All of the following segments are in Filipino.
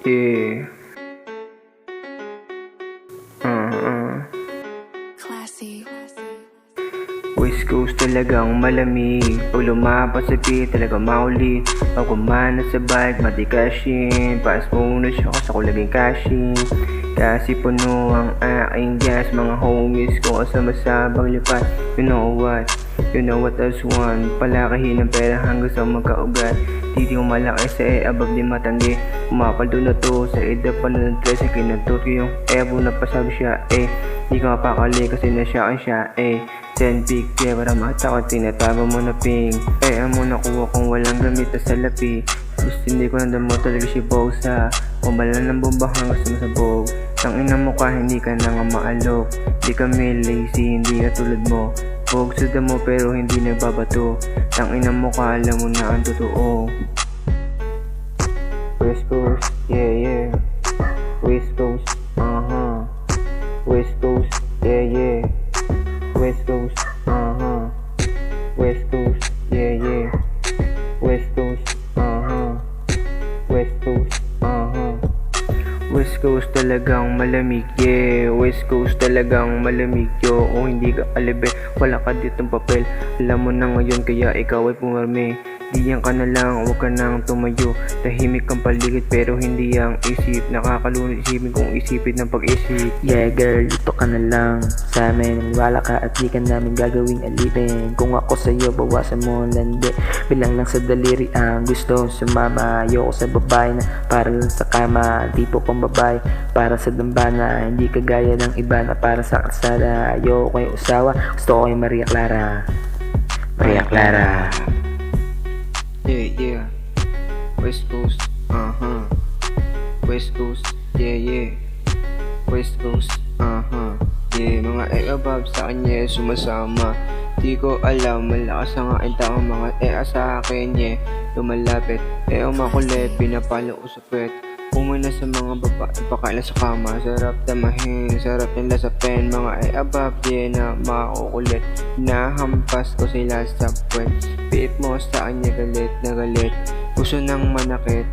Yeah. Classy. West Coast talagang malamig. Pag lumapas sa beat talagang maulit. Pag kumana sa bike matikasin. Pass muna siya kasi ako laging cashin. Kasi puno ang aking gas. Mga homies ko kasama-sabang lipat. You know what as one. Palakahin ng pera hanggang sa magkaugat. Titi ko malaki sa above di matanggi. Umapaldo na to sa edad pa na ng 13. Kinantot ko yung ebo na pasabi siya di ka mapakali kasi nasyakan siya Send big para matakot tinatago mo na ping mo nakuha kung walang gamit na salapi. Gusto hindi ko nandam mo talaga si Bosa. Kumbala ng bomba hanggang sumasabog. Tangina mo ka hindi ka na nga maalok. Di kami lazy hindi ka tulad mo. Bog sa damo pero hindi nagbabato. Tangina mo ka alam mo na ang totoo. West Coast, yeah. West Coast, West Coast, yeah. West Coast, West Coast, yeah. West Coast, West Coast, West Coast talagang malamig, yeah. West Coast talagang malamig, yo. O hindi ka alibe, wala ka ditong papel. Alam mo na ngayon kaya ikaw ay pumarme. Diyan ka na lang, huwag ka nang tumayo. Tahimik kang paligid pero hindi ang isip. Nakakalunod isipin kung isipin ng pag-isip. Yeah girl, dito ka na lang sa amin. Wala ka at di ka namin gagawing alipin. Kung ako sa'yo, bawasan mo landi. Bilang lang sa daliri ang gusto sumama. Ayoko sa babae na para lang sa kama. Tipo kong babae para sa dambana. Hindi kagaya ng iba na para sa kalsada. Ayoko kayo usawa, gusto ko kayo Maria Clara. Maria Clara. Yeah. West Coast, West Coast, yeah. West Coast, yeah. Mga above sa kanya sumasama. Di ko alam, malakas ang aking tao. Mga sa akin, yeah. Lumalapit, makulit, pinapalo ko sa pwet. Umuna sa mga babae, pakaila sa kama. Sarap tamahin, sarap nila sa pen. Mga above, yeah, na makukulit. Nahampas ko sila sa puwet. Piit mo sa kanya galit na galit. Puso nang manakit,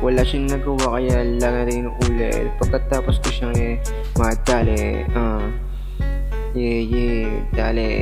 wala siyang nagawa kaya lang rin ulit. Pagkatapos ko siyang madali, yeah, dali.